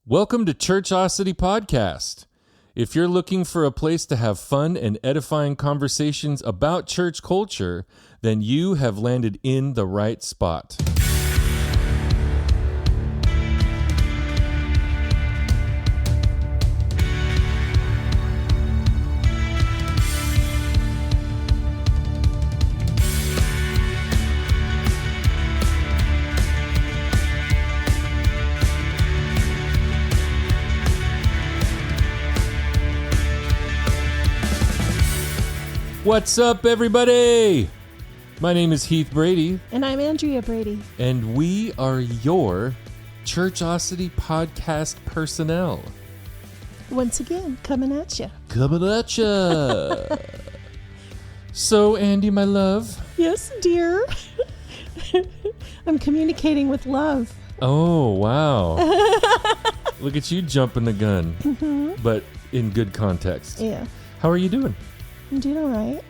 Welcome to Churchosity Podcast. If you're looking for a place to have fun and edifying conversations about church culture, then you have landed in the right spot. What's up, everybody? My name is Heath Brady. And I'm Andrea Brady. And we are your Churchosity Podcast personnel. Once again, coming at you. Coming at ya. So, Andy, my love. Yes, dear. I'm communicating with love. Oh, wow. Look at you jumping the gun, but in good context. Yeah. How are you doing? I'm doing all right.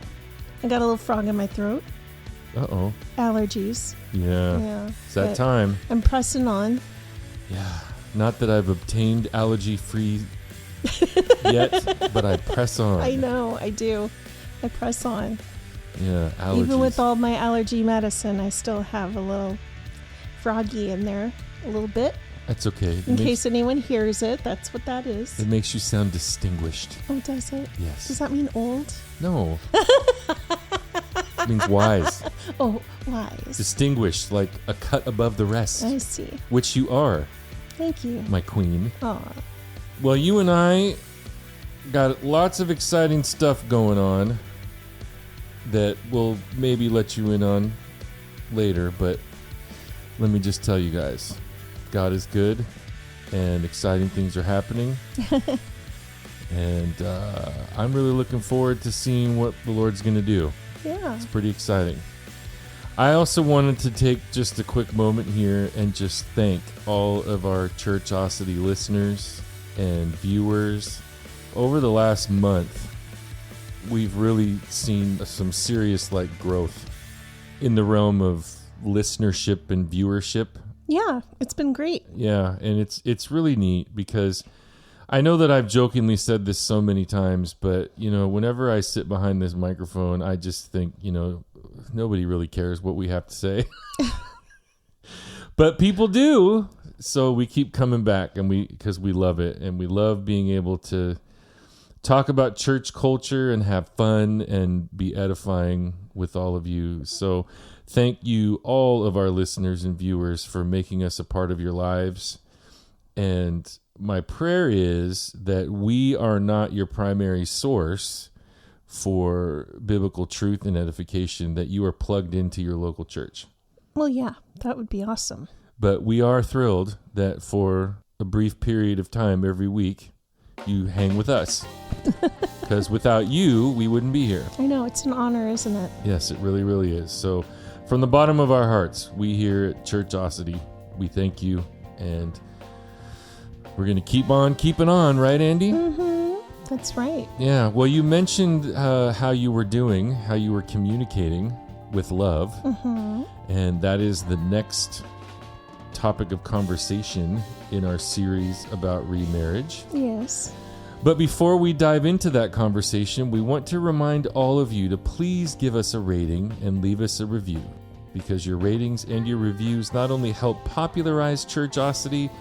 I got a little frog in my throat. Uh-oh. Allergies. Yeah. It's that time. I'm pressing on. Yeah. Not that I've obtained allergy-free yet, but I press on. I know, I do. I press on. Yeah, allergies. Even with all my allergy medicine, I still have a little froggy in there. A little bit. That's okay. In case anyone hears it, that's what that is. It makes you sound distinguished. Oh, does it? Yes. Does that mean old? No. It means wise. Oh, wise. Distinguished, like a cut above the rest. I see. Which you are. Thank you. My queen. Aw. Well, you and I got lots of exciting stuff going on that we'll maybe let you in on later, but let me just tell you guys. God is good, and exciting things are happening. And I'm really looking forward to seeing what the Lord's going to do. Yeah. It's pretty exciting. I also wanted to take just a quick moment here and just thank all of our Churchosity listeners and viewers. Over the last month, we've really seen some serious growth in the realm of listenership and viewership. Yeah, it's been great. Yeah, and it's really neat because I know that I've jokingly said this so many times, but, whenever I sit behind this microphone, I just think, nobody really cares what we have to say. But people do, so we keep coming back because we love it, and we love being able to talk about church culture and have fun and be edifying with all of you. So thank you, all of our listeners and viewers, for making us a part of your lives. And my prayer is that we are not your primary source for biblical truth and edification, that you are plugged into your local church. Well, yeah, that would be awesome. But we are thrilled that for a brief period of time every week, you hang with us. Because without you, we wouldn't be here. I know, it's an honor, isn't it? Yes, it really, really is. So from the bottom of our hearts, we here at Churchosity, we thank you, and we're going to keep on keeping on, right, Andy? Mm-hmm. That's right. Yeah, well, you mentioned how you were doing, how you were communicating with love, and that is the next topic of conversation in our series about remarriage. Yes. But before we dive into that conversation, we want to remind all of you to please give us a rating and leave us a review, because your ratings and your reviews not only help popularize Churchosity,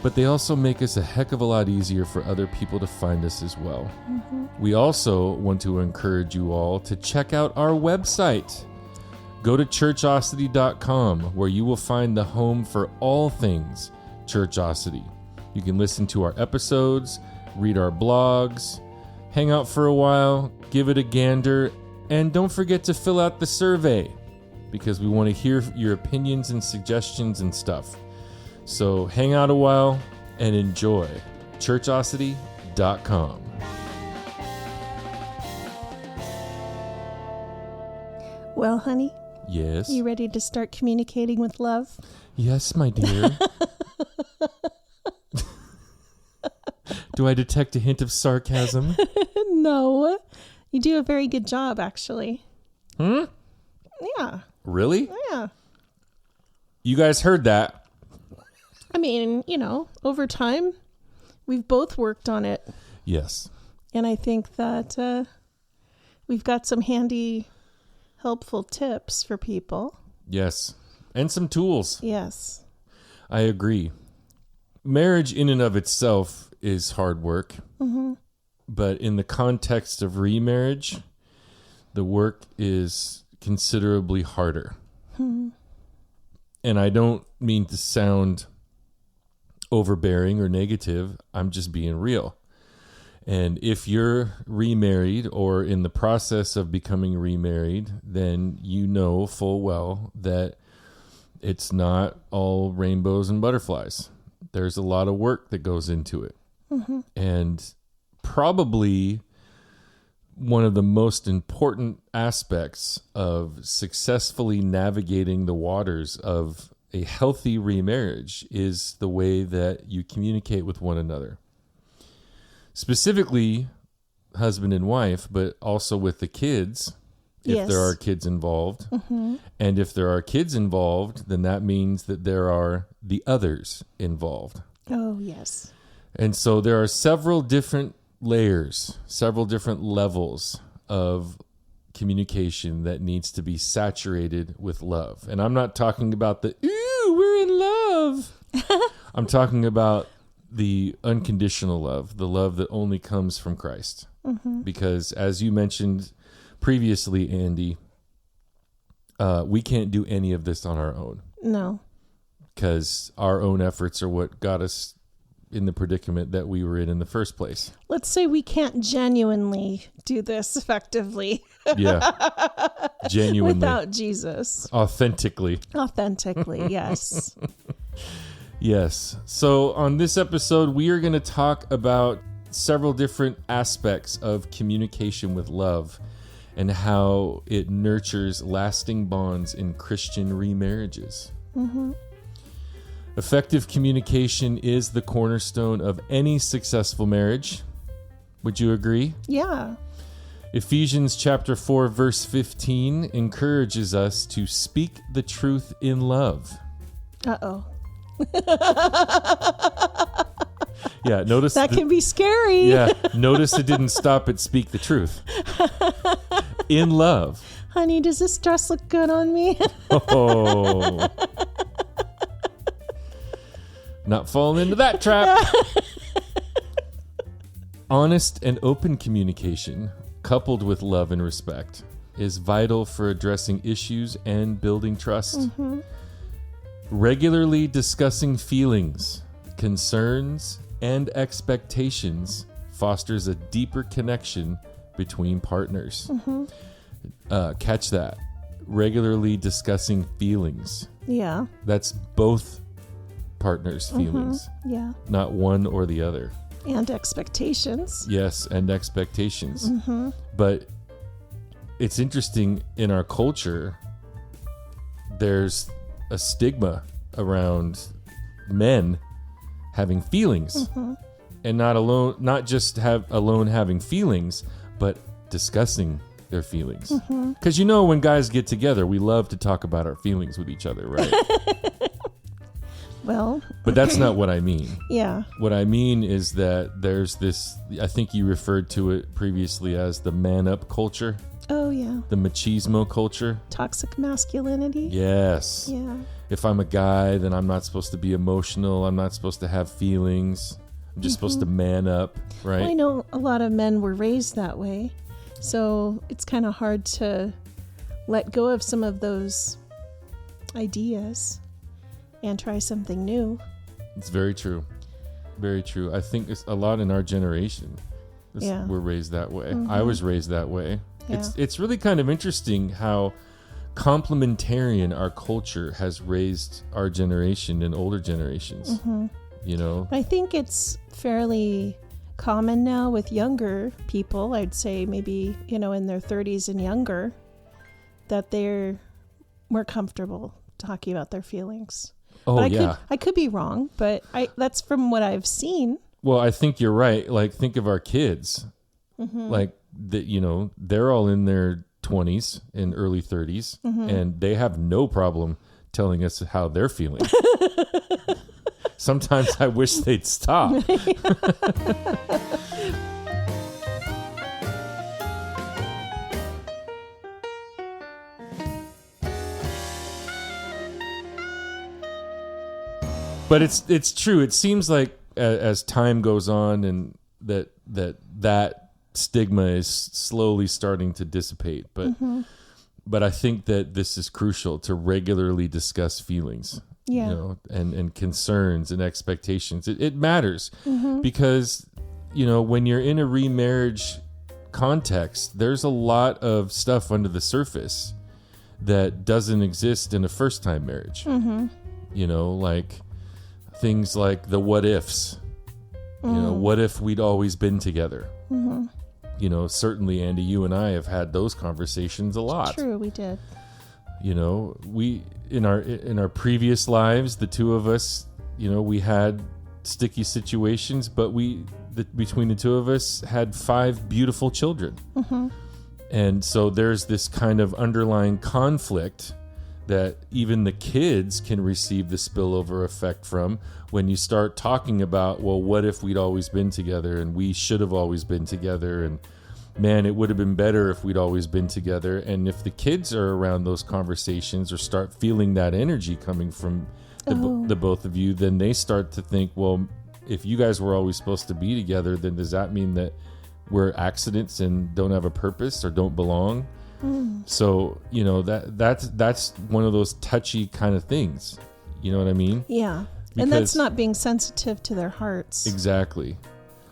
but they also make us a heck of a lot easier for other people to find us as well. We also want to encourage you all to check out our website. Go to churchosity.com, where you will find the home for all things Churchosity. You can listen to our episodes, read our blogs, hang out for a while, give it a gander, and don't forget to fill out the survey, because we want to hear your opinions and suggestions and stuff. So hang out a while and enjoy churchosity.com. Well, honey? Yes? You ready to start communicating with love? Yes, my dear. Do I detect a hint of sarcasm? No. You do a very good job, actually. Yeah. Yeah. Really? Yeah. You guys heard that. I'm mean, over time, we've both worked on it. Yes. And I think that we've got some handy, helpful tips for people. Yes. And some tools. Yes. I agree. Marriage in and of itself is hard work. Mm-hmm. But in the context of remarriage, the work is considerably harder. Hmm. And I don't mean to sound overbearing or negative. I'm just being real. And if you're remarried or in the process of becoming remarried, then you know full well that it's not all rainbows and butterflies. There's a lot of work that goes into it. Mm-hmm. And probably one of the most important aspects of successfully navigating the waters of a healthy remarriage is the way that you communicate with one another. Specifically, husband and wife, but also with the kids, if there are kids involved. Mm-hmm. And if there are kids involved, then that means that there are the others involved. Oh, yes. And so there are several different layers, several different levels of communication that needs to be saturated with love. And I'm not talking about the, ooh, we're in love. I'm talking about the unconditional love, the love that only comes from Christ. Mm-hmm. Because as you mentioned previously, Andy, we can't do any of this on our own. No. Because our own efforts are what got us in the predicament that we were in the first place. Let's say we can't genuinely do this effectively. Yeah. Genuinely. Without Jesus. Authentically, yes. Yes. So on this episode, we are going to talk about several different aspects of communication with love and how it nurtures lasting bonds in Christian remarriages. Mm-hmm. Effective communication is the cornerstone of any successful marriage. Would you agree? Yeah. Ephesians chapter 4, verse 15 encourages us to speak the truth in love. Uh-oh. Yeah, notice that can be scary. Yeah, notice it didn't stop at speak the truth. In love. Honey, does this dress look good on me? Oh. Not falling into that trap. Honest and open communication, coupled with love and respect, is vital for addressing issues and building trust. Mm-hmm. Regularly discussing feelings, concerns, and expectations fosters a deeper connection between partners. Mm-hmm. Catch that. Regularly discussing feelings. Yeah. That's both partners' feelings. Mm-hmm. Yeah. Not one or the other. And expectations. Yes, and expectations. Mm-hmm. But it's interesting, in our culture, there's a stigma around men having feelings. Mm-hmm. And not just having feelings, but discussing their feelings. Because when guys get together, we love to talk about our feelings with each other, right? Well, but that's not what I mean. Yeah. What I mean is that there's this, I think you referred to it previously as the man up culture. Oh, yeah. The machismo culture. Toxic masculinity. Yes. Yeah. If I'm a guy, then I'm not supposed to be emotional. I'm not supposed to have feelings. I'm just supposed to man up, right? Well, I know a lot of men were raised that way. So it's kind of hard to let go of some of those ideas and try something new. It's very true. Very true. I think it's a lot in our generation. We're raised that way. Mm-hmm. I was raised that way. Yeah. It's really kind of interesting how complementarian our culture has raised our generation and older generations. Mm-hmm. I think it's fairly common now with younger people. I'd say maybe, in their 30s and younger, that they're more comfortable talking about their feelings. Oh, but yeah. I could be wrong, but that's from what I've seen. Well, I think you're right. Like, think of our kids. Mm-hmm. Like, they're all in their 20s and early 30s, and they have no problem telling us how they're feeling. Sometimes I wish they'd stop. But it's true. It seems like as time goes on and that stigma is slowly starting to dissipate. But I think that this is crucial to regularly discuss feelings, and concerns and expectations. It matters because, when you're in a remarriage context, there's a lot of stuff under the surface that doesn't exist in a first-time marriage. Like things like the what ifs. What if we'd always been together? Certainly, Andy, you and I have had those conversations a lot. True, we did. We in our previous lives, the two of us, we had sticky situations, but between the two of us had 5 beautiful children. And so there's this kind of underlying conflict that even the kids can receive the spillover effect from when you start talking about, well, what if we'd always been together and we should have always been together, and man, it would have been better if we'd always been together. And if the kids are around those conversations or start feeling that energy coming from the both of you, then they start to think, well, if you guys were always supposed to be together, then does that mean that we're accidents and don't have a purpose or don't belong? So, that's one of those touchy kind of things. You know what I mean? Yeah. And that's not being sensitive to their hearts. Exactly.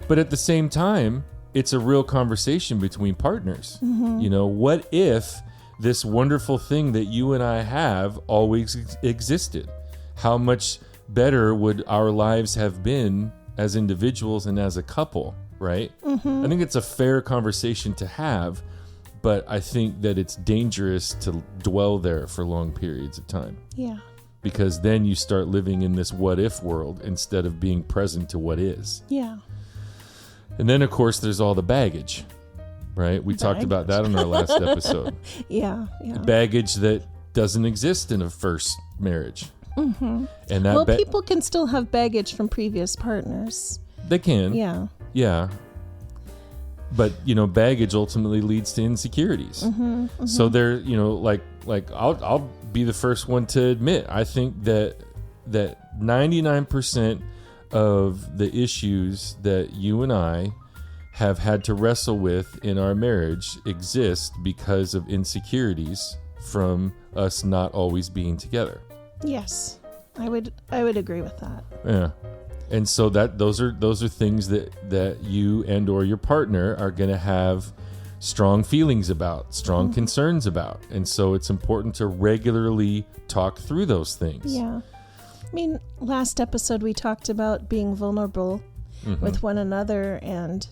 But at the same time, it's a real conversation between partners. What if this wonderful thing that you and I have always existed? How much better would our lives have been as individuals and as a couple, right? I think it's a fair conversation to have. But I think that it's dangerous to dwell there for long periods of time. Yeah. Because then you start living in this what if world instead of being present to what is. Yeah. And then, of course, there's all the baggage, right? We talked about that in our last episode. Yeah. Baggage that doesn't exist in a first marriage. And that people can still have baggage from previous partners. They can. Yeah. Yeah. But, baggage ultimately leads to insecurities. So there, I'll be the first one to admit, I think that 99% of the issues that you and I have had to wrestle with in our marriage exist because of insecurities from us not always being together. Yes, I would agree with that. Yeah. And so those are things that you and or your partner are going to have strong feelings about, strong concerns about. And so it's important to regularly talk through those things. Yeah. I mean, last episode we talked about being vulnerable with one another and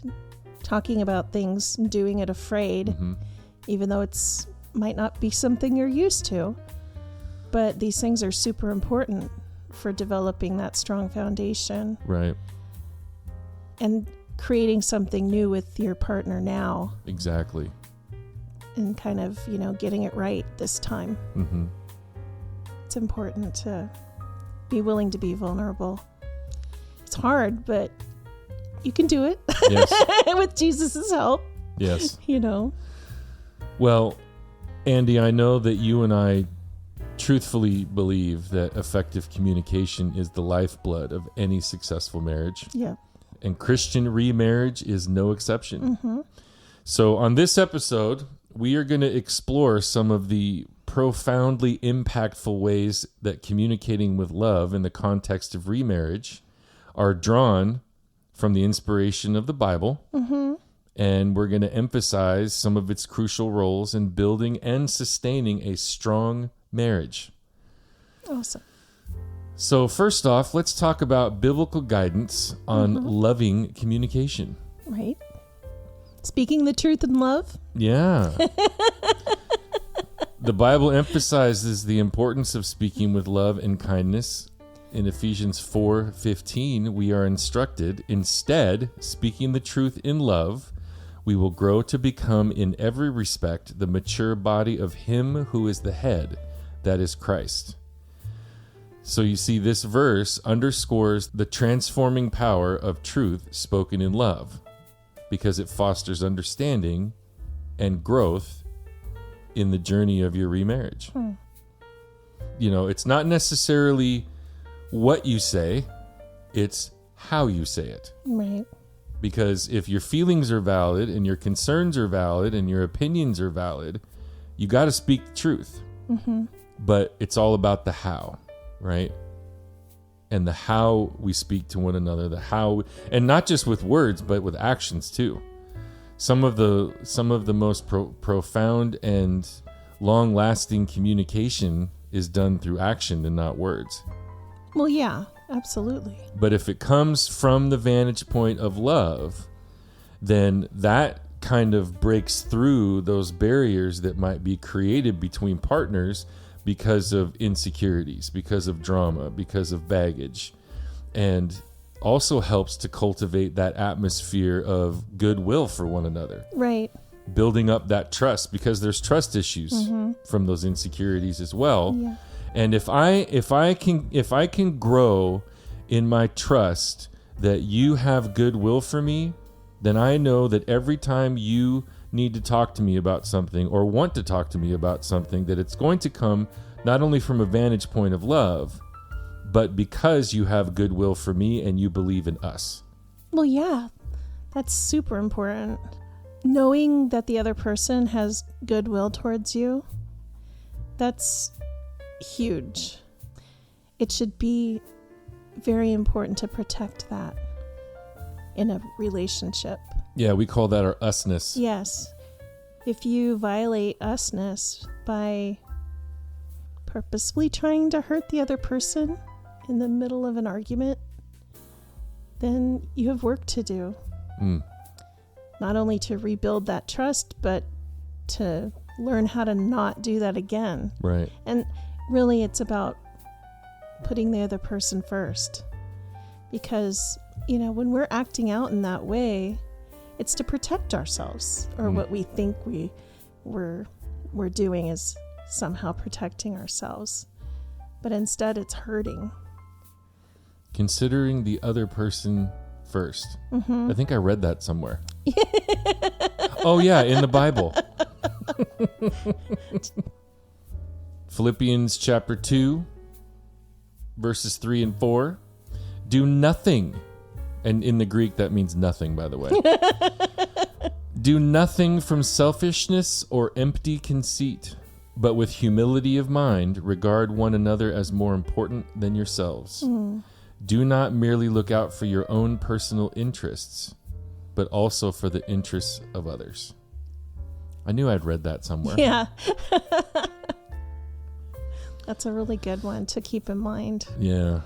talking about things and doing it afraid, even though it's might not be something you're used to. But these things are super important for developing that strong foundation. Right. And creating something new with your partner now. Exactly. And kind of, getting it right this time. It's important to be willing to be vulnerable. It's hard, but you can do it. Yes. With Jesus' help. Yes. Well, Andy, I know that you and I truthfully believe that effective communication is the lifeblood of any successful marriage. Yeah. And Christian remarriage is no exception. So on this episode, we are going to explore some of the profoundly impactful ways that communicating with love in the context of remarriage are drawn from the inspiration of the Bible. And we're going to emphasize some of its crucial roles in building and sustaining a strong marriage. Awesome. So first off, let's talk about biblical guidance on loving communication. Right. Speaking the truth in love. Yeah. The Bible emphasizes the importance of speaking with love and kindness. In Ephesians 4:15, we are instructed, instead, speaking the truth in love, we will grow to become in every respect the mature body of Him who is the head, that is Christ. So you see, this verse underscores the transforming power of truth spoken in love, because it fosters understanding and growth in the journey of your remarriage. You know, it's not necessarily what you say, it's how you say it. Right. Because if your feelings are valid and your concerns are valid and your opinions are valid, you got to speak the truth. But it's all about the how, right? And the how we speak to one another, the how, and not just with words, but with actions too. Some of the most profound and long-lasting communication is done through action and not words. Well, yeah, absolutely. But if it comes from the vantage point of love, then that kind of breaks through those barriers that might be created between partners because of insecurities, because of drama, because of baggage, and also helps to cultivate that atmosphere of goodwill for one another. Right. Building up that trust, because there's trust issues from those insecurities as well. Yeah. And if I can grow in my trust that you have goodwill for me, then I know that every time you need to talk to me about something or want to talk to me about something, that it's going to come not only from a vantage point of love, but because you have goodwill for me and you believe in us. Well, yeah, that's super important. Knowing that the other person has goodwill towards you, that's huge. It should be very important to protect that in a relationship. Yeah, we call that our usness. Yes. If you violate usness by purposefully trying to hurt the other person in the middle of an argument, then you have work to do. Not only to rebuild that trust, but to learn how to not do that again. Right. And really, it's about putting the other person first. Because, you know, when we're acting out in that way, it's to protect ourselves, or what we think we're doing is somehow protecting ourselves. But instead, it's hurting. Considering the other person first. I think I read that somewhere. Oh, yeah, in the Bible. Philippians chapter 2, verses 3 and 4. Do nothing. And in the Greek, that means nothing, by the way. Do nothing from selfishness or empty conceit, but with humility of mind, regard one another as more important than yourselves. Do not merely look out for your own personal interests, but also for the interests of others. I knew I'd read that somewhere. Yeah. That's a really good one to keep in mind. Yeah.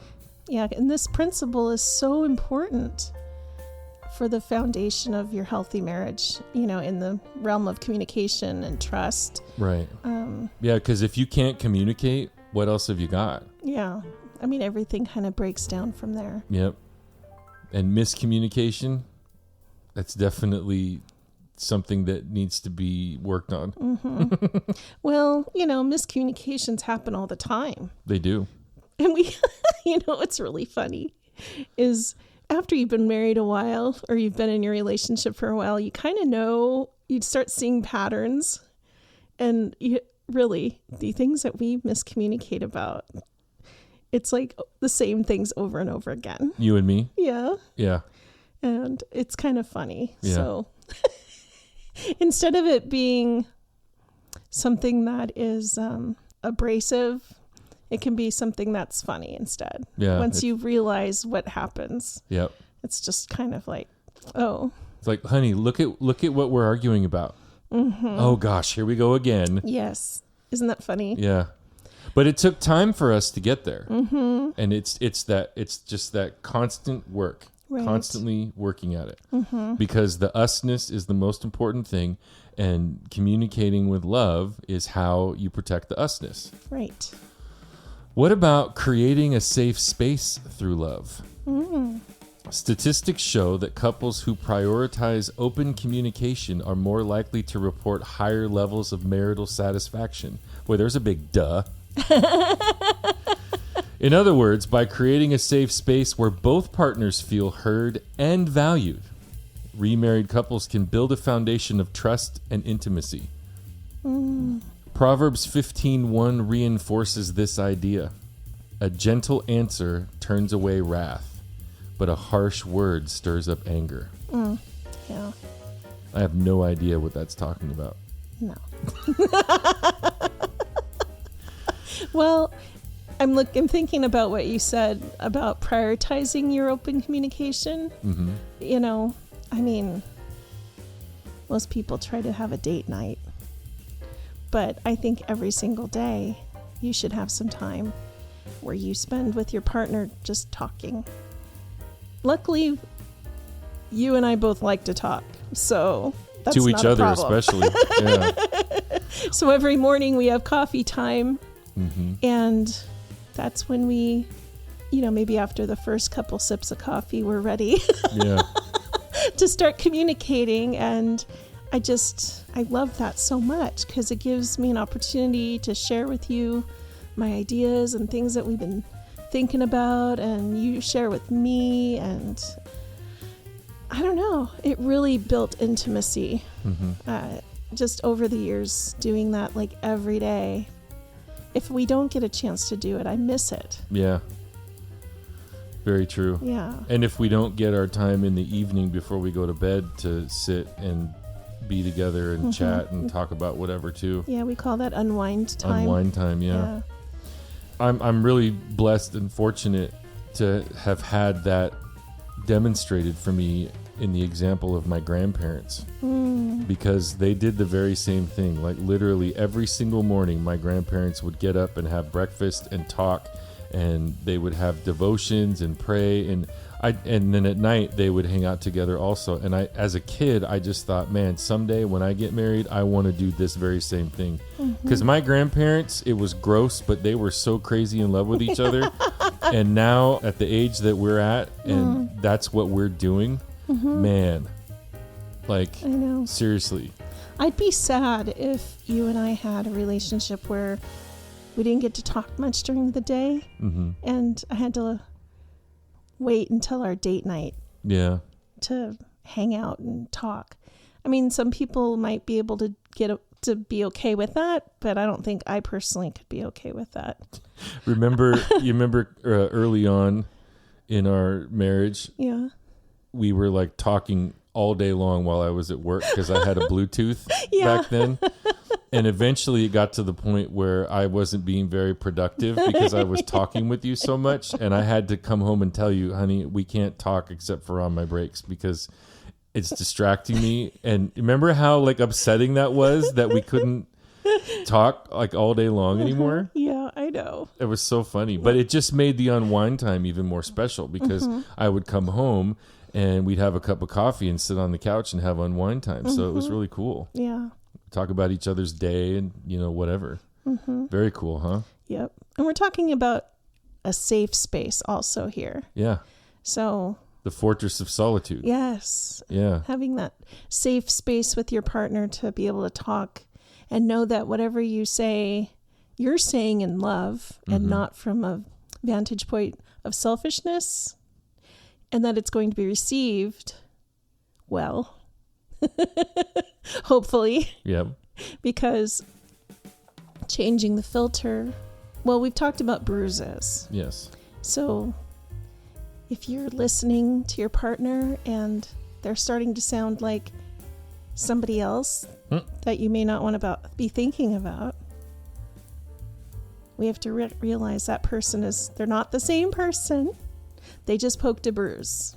Yeah, and this principle is so important for the foundation of your healthy marriage, you know, in the realm of communication and trust. Right. Yeah, because if you can't communicate, what else have you got? Yeah. I mean, everything kind of breaks down from there. Yep. And miscommunication, that's definitely something that needs to be worked on. Well, you know, miscommunications happen all the time. They do. And we, you know, what's really funny is after you've been married a while or you've been in your relationship for a while, you kind of know, you'd start seeing patterns. And really, the things that we miscommunicate about, it's like the same things over and over again. You and me? Yeah. Yeah. And it's kind of funny. Yeah. So instead of it being something that is abrasive, it can be something that's funny instead. Yeah. Once you realize what happens. Yep. It's just kind of like, oh. It's like, honey, look at what we're arguing about. Oh gosh, here we go again. Yes. Isn't that funny? Yeah. But it took time for us to get there. And it's just that constant work. Right. Constantly working at it. Because the usness is the most important thing, and communicating with love is how you protect the usness. Right. What about creating a safe space through love? Statistics show that couples who prioritize open communication are more likely to report higher levels of marital satisfaction. Boy, there's a big duh. In other words, by creating a safe space where both partners feel heard and valued, remarried couples can build a foundation of trust and intimacy. Proverbs 15:1 reinforces this idea. A gentle answer turns away wrath, but a harsh word stirs up anger. Yeah. I have no idea what that's talking about. No. Well, I'm thinking about what you said about prioritizing your open communication. You know, I mean, most people try to have a date night, but I think every single day you should have some time where you spend with your partner just talking. Luckily, you and I both like to talk, so that's to not each a other, problem. especially. Yeah. So every morning we have coffee time, and that's when we, maybe after the first couple sips of coffee, we're ready to start communicating. And I love that so much because it gives me an opportunity to share with you my ideas and things that we've been thinking about, and you share with me. And I don't know, it really built intimacy just over the years, doing that like every day. If we don't get a chance to do it, I miss it. Yeah. Very true. Yeah. And if we don't get our time in the evening before we go to bed to sit and be together and chat and talk about whatever too. Yeah, we call that unwind time. Unwind time, yeah. I'm really blessed and fortunate to have had that demonstrated for me in the example of my grandparents, because they did the very same thing. Like literally every single morning, my grandparents would get up and have breakfast and talk, and they would have devotions and pray, and then at night they would hang out together also. And I, as a kid, I just thought, man, someday when I get married, I want to do this very same thing. Because my grandparents, it was gross, but they were so crazy in love with each other. And now at the age that we're at, and that's what we're doing, man, like, I know. Seriously. I'd be sad if you and I had a relationship where we didn't get to talk much during the day, and I had to wait until our date night to hang out and talk. I mean, some people might be able to to be okay with that, but I don't think I personally could be okay with that. You remember early on in our marriage, we were like talking all day long while I was at work because I had a Bluetooth back then. And eventually it got to the point where I wasn't being very productive because I was talking with you so much. And I had to come home and tell you, honey, we can't talk except for on my breaks because it's distracting me. And remember how like upsetting that was, that we couldn't talk like all day long anymore? Yeah, I know. It was so funny. But it just made the unwind time even more special because I would come home and we'd have a cup of coffee and sit on the couch and have unwind time. So it was really cool. Yeah. Talk about each other's day and, whatever. Very cool, huh? Yep. And we're talking about a safe space also here. Yeah. So the fortress of solitude. Yes. Yeah. Having that safe space with your partner to be able to talk and know that whatever you say, you're saying in love and not from a vantage point of selfishness, and that it's going to be received well. Hopefully. Yep. Because changing the filter, well, we've talked about bruises. Yes. So if you're listening to your partner and they're starting to sound like somebody else that you may not want to be thinking about, we have to realize that person they're not the same person. They just poked a bruise.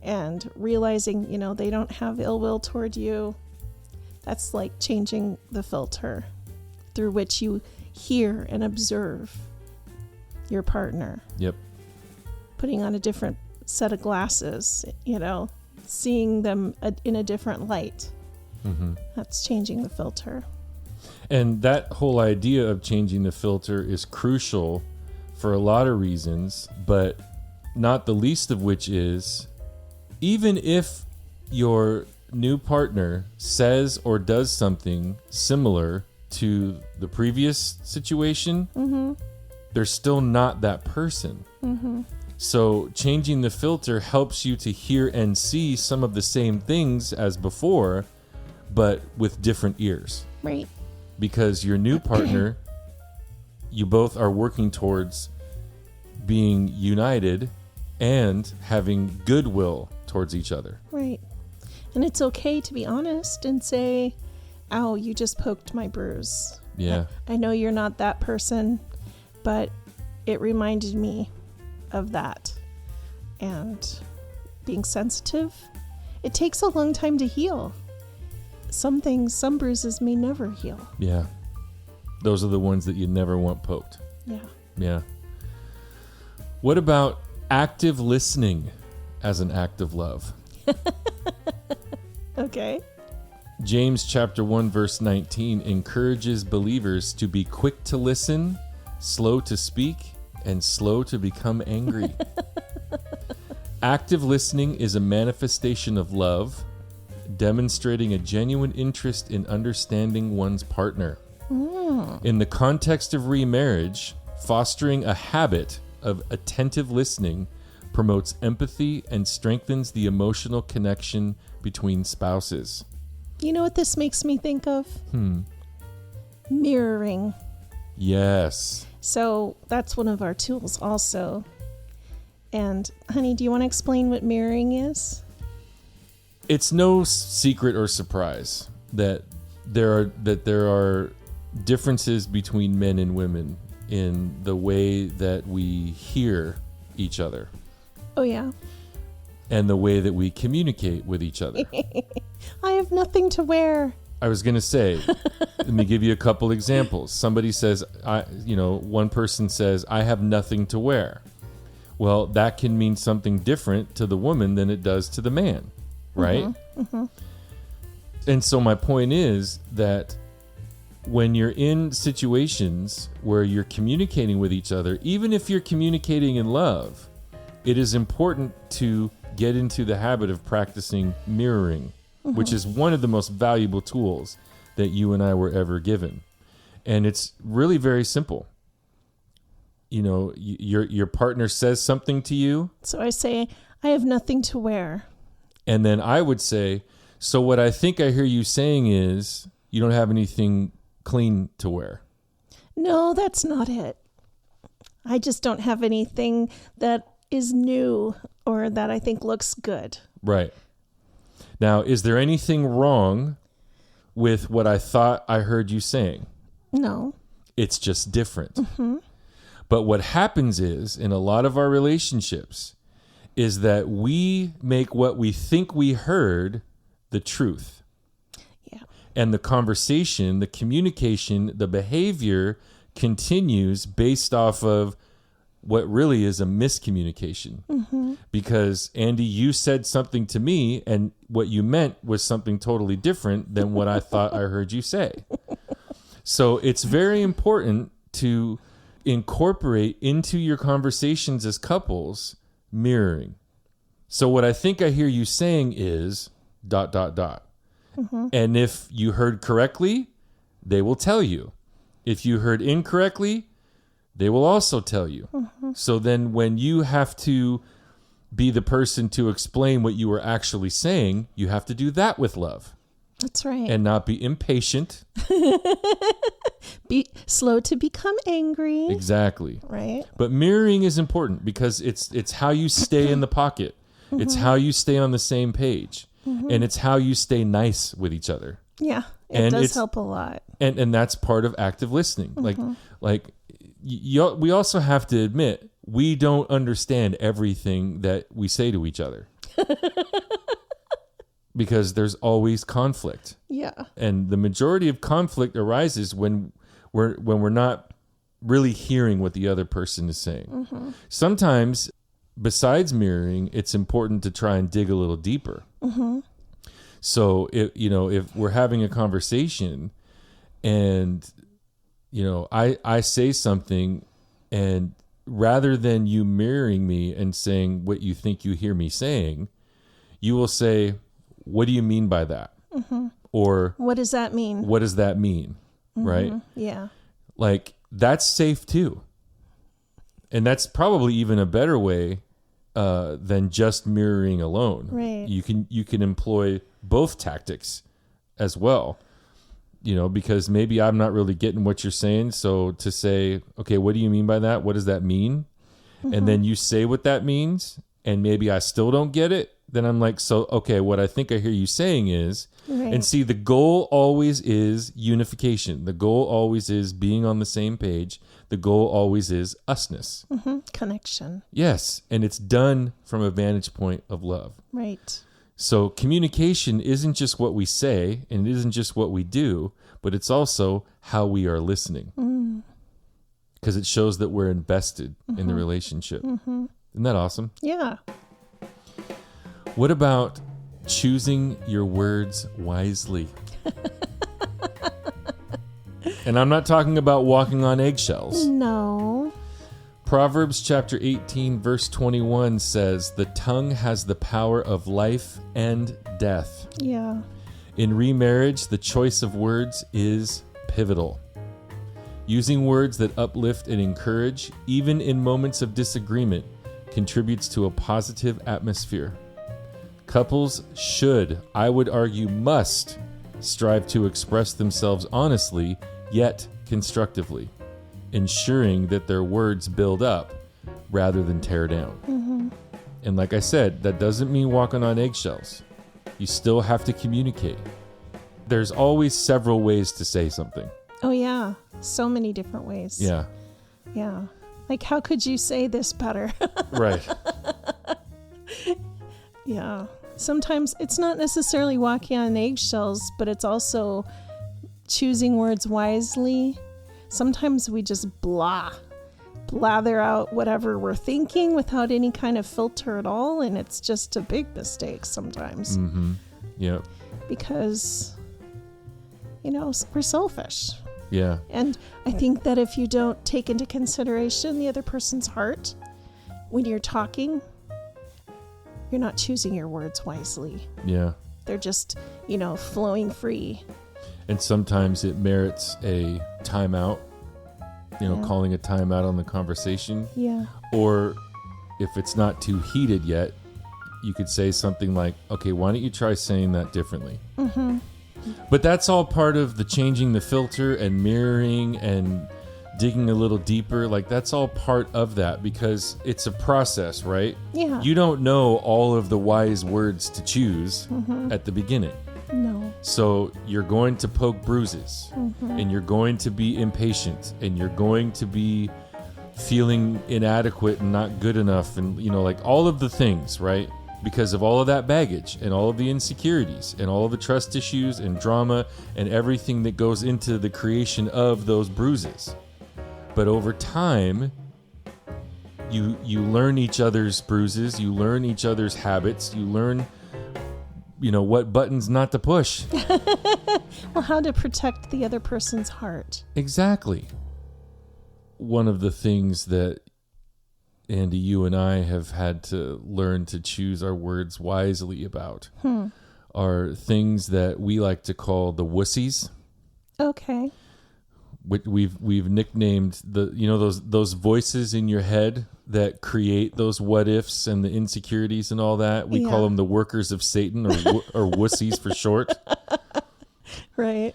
And realizing, they don't have ill will toward you. That's like changing the filter through which you hear and observe your partner. Yep. Putting on a different set of glasses, seeing them in a different light. That's changing the filter. And that whole idea of changing the filter is crucial for a lot of reasons, but not the least of which is, even if your new partner says or does something similar to the previous situation, they're still not that person. So changing the filter helps you to hear and see some of the same things as before, but with different ears. Right. Because your new partner, you both are working towards being united and having goodwill towards each other. Right. And it's okay to be honest and say, ow, you just poked my bruise. Yeah. I know you're not that person, but it reminded me of that. And being sensitive, it takes a long time to heal. Some bruises may never heal. Yeah. Those are the ones that you never want poked. Yeah. Yeah. What about active listening as an act of love? Okay. James chapter 1 verse 19 encourages believers to be quick to listen, slow to speak, and slow to become angry. Active listening is a manifestation of love, demonstrating a genuine interest in understanding one's partner. In the context of remarriage, fostering a habit of attentive listening promotes empathy and strengthens the emotional connection between spouses. You know what this makes me think of? Mirroring. Yes. So that's one of our tools also. And honey, do you want to explain what mirroring is? It's no secret or surprise that there are differences between men and women in the way that we hear each other. Oh, yeah. And the way that we communicate with each other. I have nothing to wear. I was going to say, let me give you a couple examples. Somebody says, one person says, I have nothing to wear. Well, that can mean something different to the woman than it does to the man, right? And so my point is that when you're in situations where you're communicating with each other, even if you're communicating in love, it is important to get into the habit of practicing mirroring, which is one of the most valuable tools that you and I were ever given. And it's really very simple. You know, your partner says something to you. So I say, I have nothing to wear. And then I would say, so what I think I hear you saying is you don't have anything clean to wear. No, that's not it. I just don't have anything that is new or that I think looks good. Right. Now, is there anything wrong with what I thought I heard you saying? No. It's just different. But what happens is, in a lot of our relationships, is that we make what we think we heard the truth. Yeah. And the conversation, the communication, the behavior continues based off of what really is a miscommunication. Because, Andy, you said something to me, and what you meant was something totally different than what I thought I heard you say. So it's very important to incorporate into your conversations as couples mirroring. So what I think I hear you saying is ... And if you heard correctly, they will tell you. If you heard incorrectly, they will also tell you. So then when you have to be the person to explain what you were actually saying, you have to do that with love. That's right. And not be impatient. Be slow to become angry. Exactly. Right. But mirroring is important because it's how you stay in the pocket. It's how you stay on the same page. And it's how you stay nice with each other. Yeah. It does help a lot. And that's part of active listening. We also have to admit, we don't understand everything that we say to each other. Because there's always conflict. Yeah. And the majority of conflict arises when we're not really hearing what the other person is saying. Sometimes, besides mirroring, it's important to try and dig a little deeper. So if we're having a conversation and I say something, and rather than you mirroring me and saying what you think you hear me saying, you will say, what do you mean by that? Or what does that mean? What does that mean? Right? Yeah. Like, that's safe too. And that's probably even a better way than just mirroring alone. Right. You can employ both tactics as well, because maybe I'm not really getting what you're saying. So to say, okay, what do you mean by that? What does that mean? Mm-hmm. And then you say what that means, and maybe I still don't get it. Then I'm like, so, okay, what I think I hear you saying is, Right. and see, the goal always is unification. The goal always is being on the same page. The goal always is usness. Mm-hmm. Connection. Yes. And it's done from a vantage point of love. Right. So communication isn't just what we say, and it isn't just what we do, but it's also how we are listening. Because it shows that we're invested in the relationship. Mm-hmm. Isn't that awesome? Yeah. What about choosing your words wisely? And I'm not talking about walking on eggshells. No. Proverbs chapter 18, verse 21 says, "The tongue has the power of life and death." Yeah. In remarriage, the choice of words is pivotal. Using words that uplift and encourage, even in moments of disagreement, contributes to a positive atmosphere. Couples should, I would argue must, strive to express themselves honestly, yet constructively, ensuring that their words build up rather than tear down. Mm-hmm. And like I said, that doesn't mean walking on eggshells. You still have to communicate. There's always several ways to say something. Oh, yeah. So many different ways. Yeah. Yeah. Like, how could you say this better? Right. Yeah. Sometimes it's not necessarily walking on eggshells, but it's also choosing words wisely. Sometimes we just blather out whatever we're thinking without any kind of filter at all, and it's just a big mistake sometimes. Mm-hmm. Yeah. Because, we're selfish. Yeah. And I think that if you don't take into consideration the other person's heart when you're talking, you're not choosing your words wisely. Yeah. They're just, flowing free. And sometimes it merits a timeout, calling a timeout on the conversation. Yeah. Or if it's not too heated yet, you could say something like, okay, why don't you try saying that differently? Mm-hmm. But that's all part of the changing the filter and mirroring and digging a little deeper. Like, that's all part of that because it's a process, right? Yeah. You don't know all of the wise words to choose at the beginning. No. So you're going to poke bruises and you're going to be impatient and you're going to be feeling inadequate and not good enough and, like all of the things, right? Because of all of that baggage and all of the insecurities and all of the trust issues and drama and everything that goes into the creation of those bruises. But over time, you learn each other's bruises, you learn each other's habits, you learn, what buttons not to push. Well, how to protect the other person's heart. Exactly. One of the things that, Andy, you and I have had to learn to choose our words wisely about are things that we like to call the wussies. Okay. We've nicknamed those voices in your head that create those what ifs and the insecurities and all that. We call them the workers of Satan or wussies for short. Right.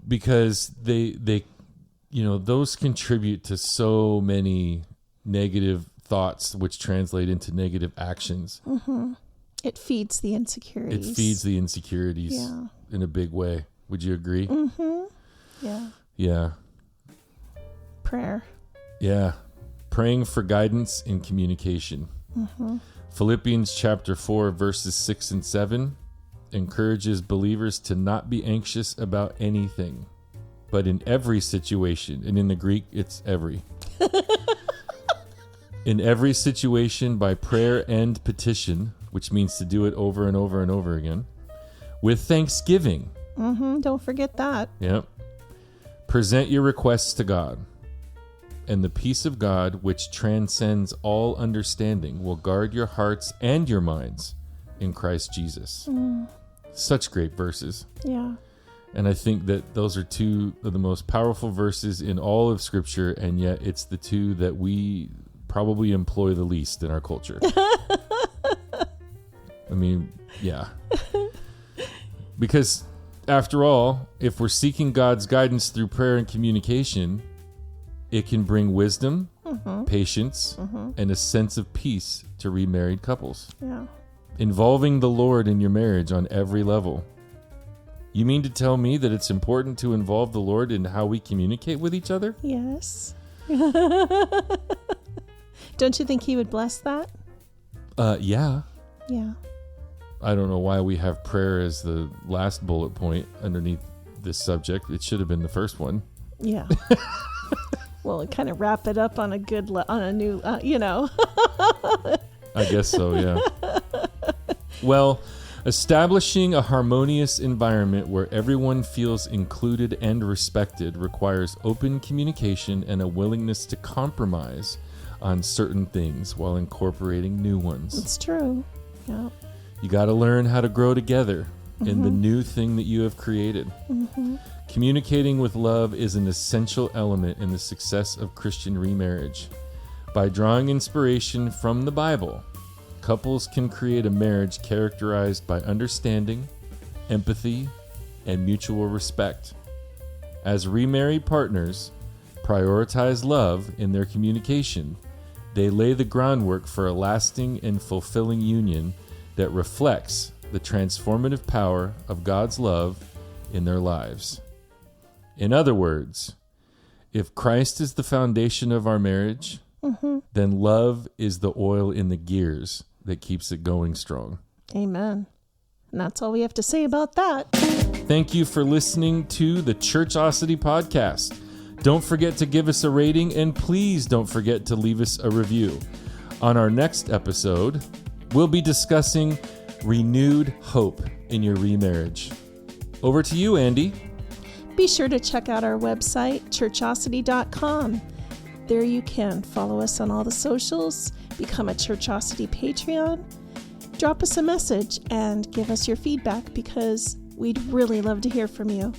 Because they those contribute to so many negative thoughts, which translate into negative actions. Mm-hmm. It feeds the insecurities. It feeds the insecurities in a big way. Would you agree? Mm-hmm. Yeah. Yeah. Prayer. Yeah. Praying for guidance in communication. Mm-hmm. Philippians chapter 4, verses 6 and 7 encourages believers to not be anxious about anything, but in every situation, and in the Greek, it's every. In every situation, by prayer and petition, which means to do it over and over and over again, with thanksgiving. Mm-hmm. Don't forget that. Yep. Present your requests to God, and the peace of God, which transcends all understanding, will guard your hearts and your minds in Christ Jesus. Such great verses. Yeah. And I think that those are two of the most powerful verses in all of Scripture, and yet it's the two that we probably employ the least in our culture. I mean, yeah. Because after all, if we're seeking God's guidance through prayer and communication, it can bring wisdom, patience, and a sense of peace to remarried couples. Yeah. Involving the Lord in your marriage on every level. You mean to tell me that it's important to involve the Lord in how we communicate with each other? Yes. Don't you think he would bless that? Yeah. Yeah. I don't know why we have prayer as the last bullet point underneath this subject. It should have been the first one. Yeah. Well, kind of wrap it up on a good, on a new, I guess so, yeah. Well, establishing a harmonious environment where everyone feels included and respected requires open communication and a willingness to compromise on certain things while incorporating new ones. It's true. Yeah. You got to learn how to grow together in the new thing that you have created. Communicating with love is an essential element in the success of Christian remarriage. By drawing inspiration from the Bible, couples can create a marriage characterized by understanding, empathy, and mutual respect. As remarried partners prioritize love in their communication, they lay the groundwork for a lasting and fulfilling union that reflects the transformative power of God's love in their lives. In other words, if Christ is the foundation of our marriage, then love is the oil in the gears that keeps it going strong. Amen. And that's all we have to say about that. Thank you for listening to the Churchosity Podcast. Don't forget to give us a rating, and please don't forget to leave us a review. On our next episode, we'll be discussing renewed hope in your remarriage. Over to you, Andy. Be sure to check out our website, churchosity.com. There you can follow us on all the socials, become a Churchosity Patreon, drop us a message, and give us your feedback because we'd really love to hear from you.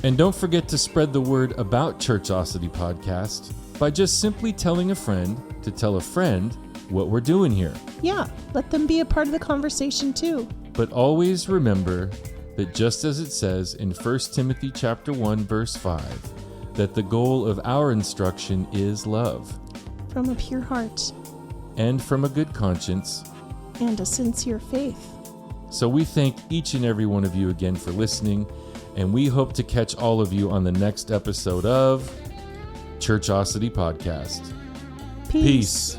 And don't forget to spread the word about Churchosity Podcast by just simply telling a friend to tell a friend what we're doing here. Yeah, let them be a part of the conversation too. But always remember that just as it says in 1 Timothy chapter 1, verse 5, that the goal of our instruction is love. From a pure heart. And from a good conscience. And a sincere faith. So we thank each and every one of you again for listening, and we hope to catch all of you on the next episode of Churchosity Podcast. Peace.